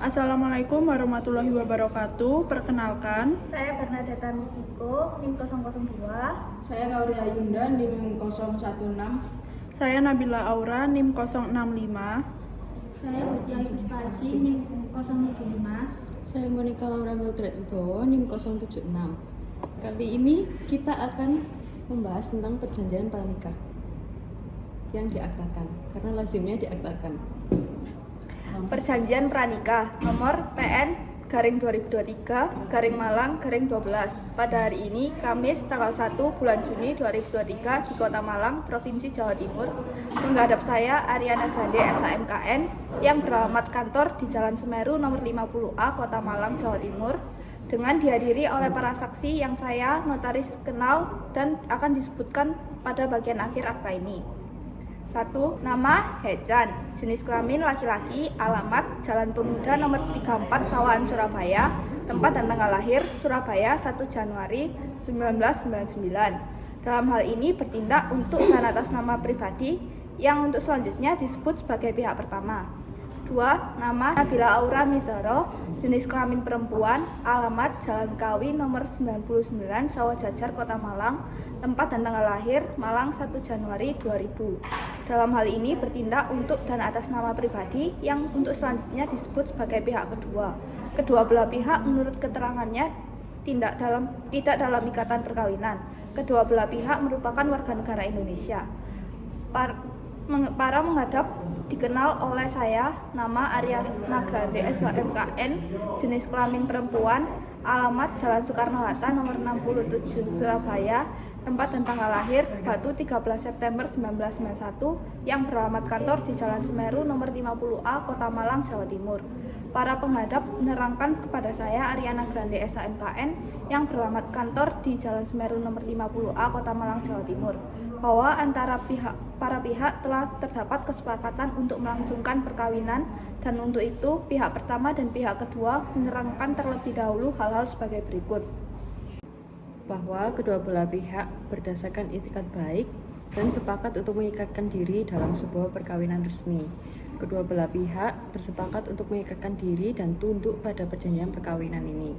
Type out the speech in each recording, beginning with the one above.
Assalamualaikum warahmatullahi wabarakatuh. Perkenalkan, Saya Bernadetta Misiko, NIM 002. Saya Lauria Yunda, NIM 016. saya Nabila Aura, NIM 065. Saya Mustia Puspaji, NIM 075. Saya Monika Laura Mildred Wibowo, NIM 076. Kali ini kita akan membahas tentang perjanjian pranikah yang diaktakan, karena lazimnya diaktakan. Perjanjian Pranikah nomor PN garing 2023 garing Malang garing 12 pada hari ini Kamis tanggal 1 bulan Juni 2023 di Kota Malang, Provinsi Jawa Timur. Menghadap saya Ariana Grande SHMKN yang beralamat kantor di Jalan Semeru nomor 50A Kota Malang, Jawa Timur, dengan dihadiri oleh para saksi yang saya notaris kenal dan akan disebutkan pada bagian akhir akta ini. 1. Nama Hejan, jenis kelamin laki-laki, alamat Jalan Pemuda nomor 34 Sawahan Surabaya, tempat dan tanggal lahir Surabaya 1 Januari 1999. Dalam hal ini bertindak untuk dan atas nama pribadi yang untuk selanjutnya disebut sebagai pihak pertama. 2. Nama Nabila Aura Mizaro, jenis kelamin perempuan, alamat Jalan Kawi nomor 99 Sawah Jajar Kota Malang, tempat dan tanggal lahir Malang 1 Januari 2000. Dalam hal ini bertindak untuk dan atas nama pribadi yang untuk selanjutnya disebut sebagai pihak kedua. Kedua belah pihak menurut keterangannya tidak dalam ikatan perkawinan. Kedua belah pihak merupakan warga negara Indonesia. Para menghadap dikenal oleh saya, nama Ariana Grande SHMKN, jenis kelamin perempuan, alamat Jalan Soekarno-Hatta nomor 67 Surabaya, tempat dan tanggal lahir Batu 13 September 1991 yang beralamat kantor di Jalan Semeru nomor 50A Kota Malang, Jawa Timur. Para penghadap menerangkan kepada saya Ariana Grande SHMKN yang beralamat kantor di Jalan Semeru nomor 50A Kota Malang, Jawa Timur, bahwa antara para pihak telah terdapat kesepakatan untuk melangsungkan perkawinan, dan untuk itu pihak pertama dan pihak kedua menerangkan terlebih dahulu hal-hal sebagai berikut. Bahwa kedua belah pihak berdasarkan itikat baik dan sepakat untuk mengikatkan diri dalam sebuah perkawinan resmi. Kedua belah pihak bersepakat untuk mengikatkan diri dan tunduk pada perjanjian perkawinan ini.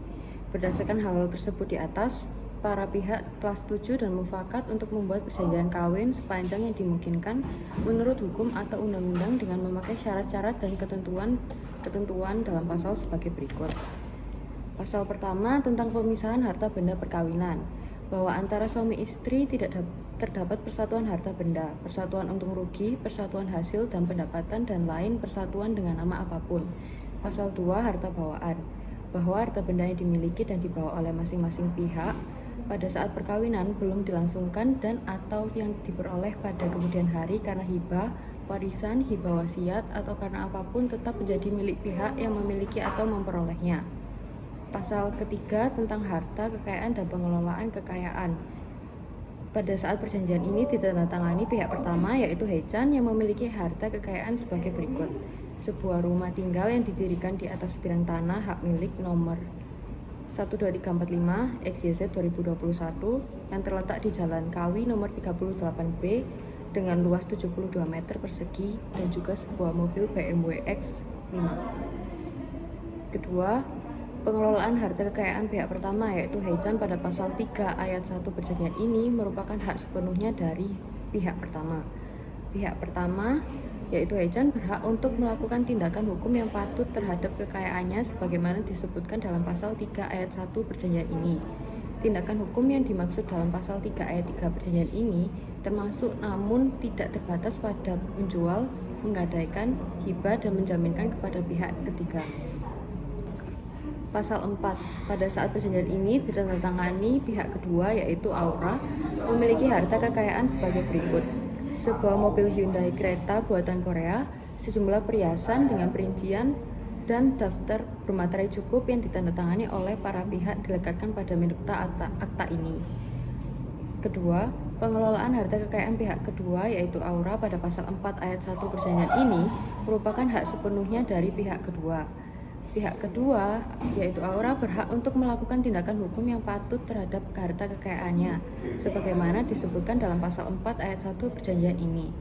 Berdasarkan hal tersebut di atas, para pihak telah setuju dan mufakat untuk membuat perjanjian kawin sepanjang yang dimungkinkan menurut hukum atau undang-undang dengan memakai syarat-syarat dan ketentuan dalam pasal sebagai berikut. Pasal pertama tentang pemisahan harta benda perkawinan, bahwa antara suami istri tidak terdapat persatuan harta benda, persatuan untung rugi, persatuan hasil dan pendapatan, dan lain persatuan dengan nama apapun. Pasal 2 harta bawaan, bahwa harta benda yang dimiliki dan dibawa oleh masing-masing pihak pada saat perkawinan belum dilangsungkan dan atau yang diperoleh pada kemudian hari karena hibah, warisan, hibah wasiat, atau karena apapun tetap menjadi milik pihak yang memiliki atau memperolehnya. Pasal ketiga tentang harta, kekayaan, dan pengelolaan kekayaan. Pada saat perjanjian ini ditandatangani pihak pertama yaitu Hejan yang memiliki harta kekayaan sebagai berikut. Sebuah rumah tinggal yang didirikan di atas sebidang tanah hak milik nomor 12345 XYZ 2021 yang terletak di Jalan Kawi nomor 38B dengan luas 72 meter persegi dan juga sebuah mobil BMW X5. Kedua, pengelolaan harta kekayaan pihak pertama yaitu Hejan pada pasal 3 ayat 1 perjanjian ini merupakan hak sepenuhnya dari pihak pertama. Pihak pertama yaitu Hejan berhak untuk melakukan tindakan hukum yang patut terhadap kekayaannya sebagaimana disebutkan dalam pasal 3 ayat 1 perjanjian ini. Tindakan hukum yang dimaksud dalam pasal 3 ayat 3 perjanjian ini termasuk namun tidak terbatas pada menjual, menggadaikan, hibah, dan menjaminkan kepada pihak ketiga. Pasal 4. Pada saat perjanjian ini ditandatangani pihak kedua yaitu Aura memiliki harta kekayaan sebagai berikut. Sebuah mobil Hyundai Creta buatan Korea, sejumlah perhiasan dengan perincian dan daftar bermaterai cukup yang ditandatangani oleh para pihak dilekatkan pada minuta akta ini. Kedua, pengelolaan harta kekayaan pihak kedua yaitu Aura pada pasal 4 ayat 1 perjanjian ini merupakan hak sepenuhnya dari pihak kedua. Pihak kedua, yaitu Aura, berhak untuk melakukan tindakan hukum yang patut terhadap harta kekayaannya, sebagaimana disebutkan dalam pasal 4 ayat 1 perjanjian ini.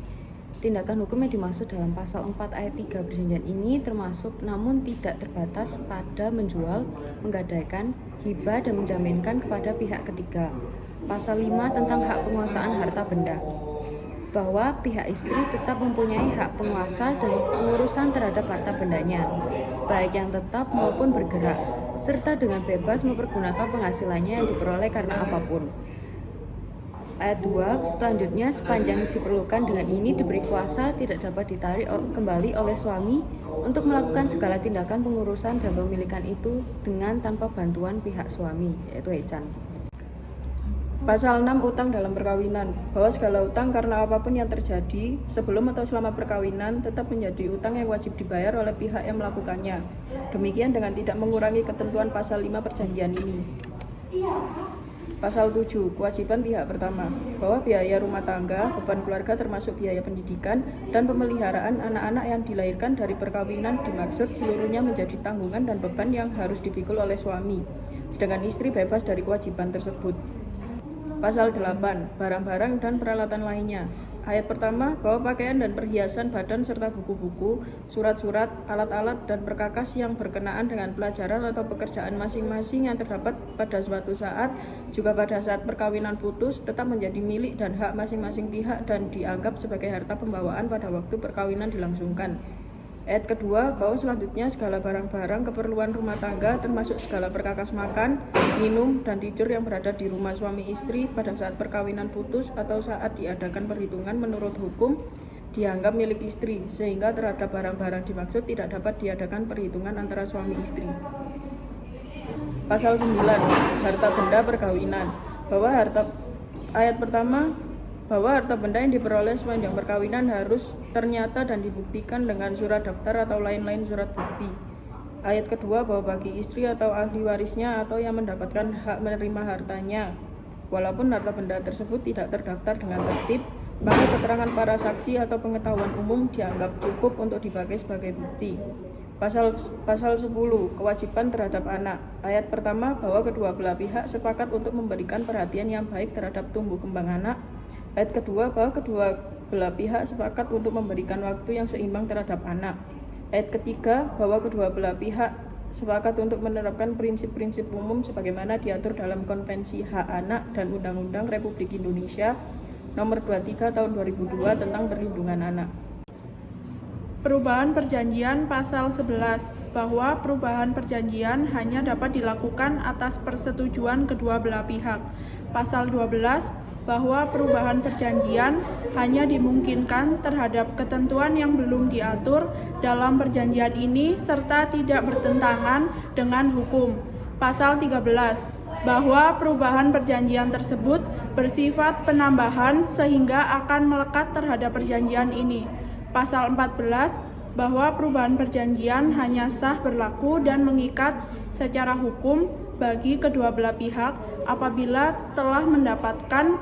Tindakan hukum yang dimaksud dalam pasal 4 ayat 3 perjanjian ini termasuk namun tidak terbatas pada menjual, menggadaikan, hibah dan menjaminkan kepada pihak ketiga. Pasal 5 tentang hak penguasaan harta benda, bahwa pihak istri tetap mempunyai hak penguasa dan pengurusan terhadap harta bendanya, baik yang tetap maupun bergerak, serta dengan bebas mempergunakan penghasilannya yang diperoleh karena apapun. Ayat 2, selanjutnya sepanjang diperlukan dengan ini diberi kuasa tidak dapat ditarik kembali oleh suami untuk melakukan segala tindakan pengurusan dan pemilikan itu dengan tanpa bantuan pihak suami, yaitu Hecan. Pasal 6 utang dalam perkawinan, bahwa segala utang karena apapun yang terjadi sebelum atau selama perkawinan tetap menjadi utang yang wajib dibayar oleh pihak yang melakukannya. Demikian dengan tidak mengurangi ketentuan pasal 5 perjanjian ini. Pasal 7, kewajiban pihak pertama, bahwa biaya rumah tangga, beban keluarga termasuk biaya pendidikan dan pemeliharaan anak-anak yang dilahirkan dari perkawinan dimaksud seluruhnya menjadi tanggungan dan beban yang harus dipikul oleh suami, sedangkan istri bebas dari kewajiban tersebut. Pasal 8, barang-barang dan peralatan lainnya. Ayat pertama, bahwa pakaian dan perhiasan badan serta buku-buku, surat-surat, alat-alat, dan perkakas yang berkenaan dengan pelajaran atau pekerjaan masing-masing yang terdapat pada suatu saat, juga pada saat perkawinan putus, tetap menjadi milik dan hak masing-masing pihak dan dianggap sebagai harta pembawaan pada waktu perkawinan dilangsungkan. Ayat kedua, bahwa selanjutnya segala barang-barang keperluan rumah tangga termasuk segala perkakas makan, minum, dan tidur yang berada di rumah suami istri pada saat perkawinan putus atau saat diadakan perhitungan menurut hukum dianggap milik istri, sehingga terhadap barang-barang dimaksud tidak dapat diadakan perhitungan antara suami istri. Pasal 9, harta benda perkawinan, bahwa ayat pertama, bahwa harta benda yang diperoleh sepanjang perkawinan harus ternyata dan dibuktikan dengan surat daftar atau lain-lain surat bukti. Ayat kedua, bahwa bagi istri atau ahli warisnya atau yang mendapatkan hak menerima hartanya, walaupun harta benda tersebut tidak terdaftar dengan tertib, maka keterangan para saksi atau pengetahuan umum dianggap cukup untuk dipakai sebagai bukti. Pasal 10, kewajiban terhadap anak. Ayat pertama, bahwa kedua belah pihak sepakat untuk memberikan perhatian yang baik terhadap tumbuh kembang anak. Ayat kedua, bahwa kedua belah pihak sepakat untuk memberikan waktu yang seimbang terhadap anak. Ayat ketiga, bahwa kedua belah pihak sepakat untuk menerapkan prinsip-prinsip umum sebagaimana diatur dalam Konvensi Hak Anak dan Undang-Undang Republik Indonesia Nomor 23 Tahun 2002 tentang Perlindungan Anak. Perubahan perjanjian pasal 11, bahwa perubahan perjanjian hanya dapat dilakukan atas persetujuan kedua belah pihak. Pasal 12, bahwa perubahan perjanjian hanya dimungkinkan terhadap ketentuan yang belum diatur dalam perjanjian ini serta tidak bertentangan dengan hukum. Pasal 13, bahwa perubahan perjanjian tersebut bersifat penambahan sehingga akan melekat terhadap perjanjian ini. Pasal 14, bahwa perubahan perjanjian hanya sah berlaku dan mengikat secara hukum bagi kedua belah pihak apabila telah mendapatkan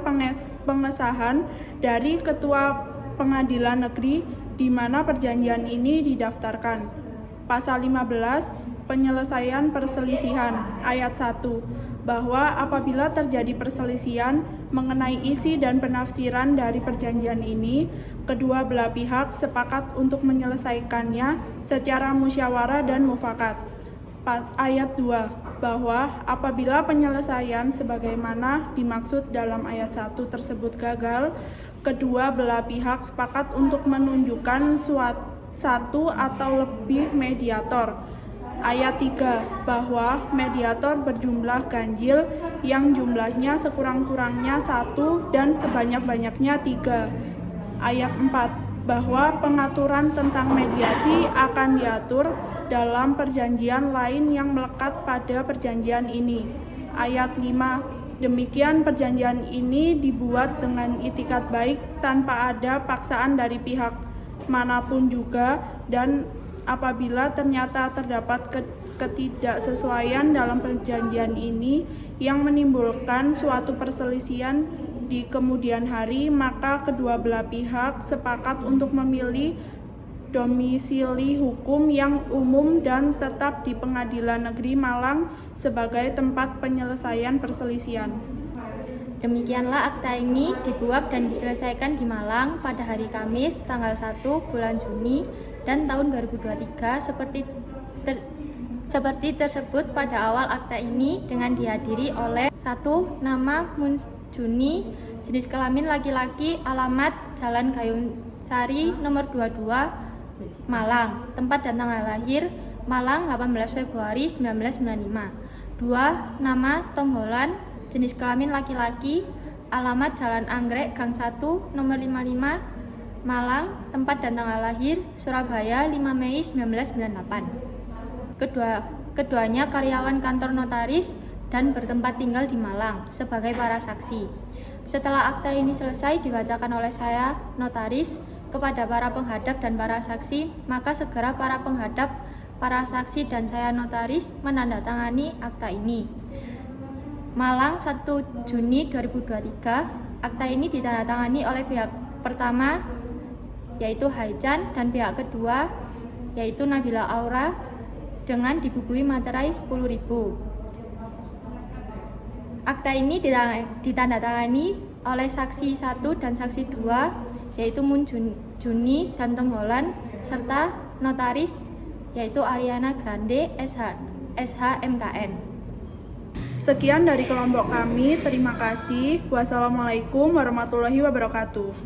pengesahan dari Ketua Pengadilan Negeri di mana perjanjian ini didaftarkan. Pasal 15, penyelesaian perselisihan. Ayat 1, bahwa apabila terjadi perselisihan mengenai isi dan penafsiran dari perjanjian ini, kedua belah pihak sepakat untuk menyelesaikannya secara musyawarah dan mufakat. Ayat 2, bahwa apabila penyelesaian sebagaimana dimaksud dalam ayat 1 tersebut gagal, kedua belah pihak sepakat untuk menunjukkan satu atau lebih mediator. Ayat 3, bahwa mediator berjumlah ganjil yang jumlahnya sekurang-kurangnya 1 dan sebanyak-banyaknya 3. Ayat 4, bahwa pengaturan tentang mediasi akan diatur dalam perjanjian lain yang melekat pada perjanjian ini. Ayat 5, demikian perjanjian ini dibuat dengan itikat baik tanpa ada paksaan dari pihak manapun juga, dan apabila ternyata terdapat ketidaksesuaian dalam perjanjian ini yang menimbulkan suatu perselisihan di kemudian hari, maka kedua belah pihak sepakat untuk memilih domisili hukum yang umum dan tetap di Pengadilan Negeri Malang sebagai tempat penyelesaian perselisihan. Demikianlah akta ini dibuat dan diselesaikan di Malang pada hari Kamis tanggal 1 bulan Juni dan tahun 2023 seperti tersebut pada awal akta ini dengan dihadiri oleh 1. Nama Munjuni, jenis kelamin laki-laki, alamat Jalan Gayung Sari nomor 22 Malang, tempat dan tanggal lahir Malang 18 Februari 1995. 2. Nama Tom Holland, jenis kelamin laki-laki, alamat Jalan Anggrek Gang 1 nomor 55 Malang, tempat dan tanggal lahir Surabaya 5 Mei 1998. Keduanya karyawan kantor notaris dan bertempat tinggal di Malang sebagai para saksi. Setelah akta ini selesai dibacakan oleh saya, notaris, kepada para penghadap dan para saksi, maka segera para penghadap, para saksi dan saya notaris menandatangani akta ini. Malang 1 Juni 2023, akta ini ditandatangani oleh pihak pertama yaitu Haichan dan pihak kedua yaitu Nabila Aura dengan dibubuhi materai 10.000. Akta ini ditandatangani oleh saksi 1 dan saksi 2 yaitu Munjuni dan Tom Holland serta notaris yaitu Ariana Grande SH MKN. Sekian dari kelompok kami, terima kasih. Wassalamualaikum warahmatullahi wabarakatuh.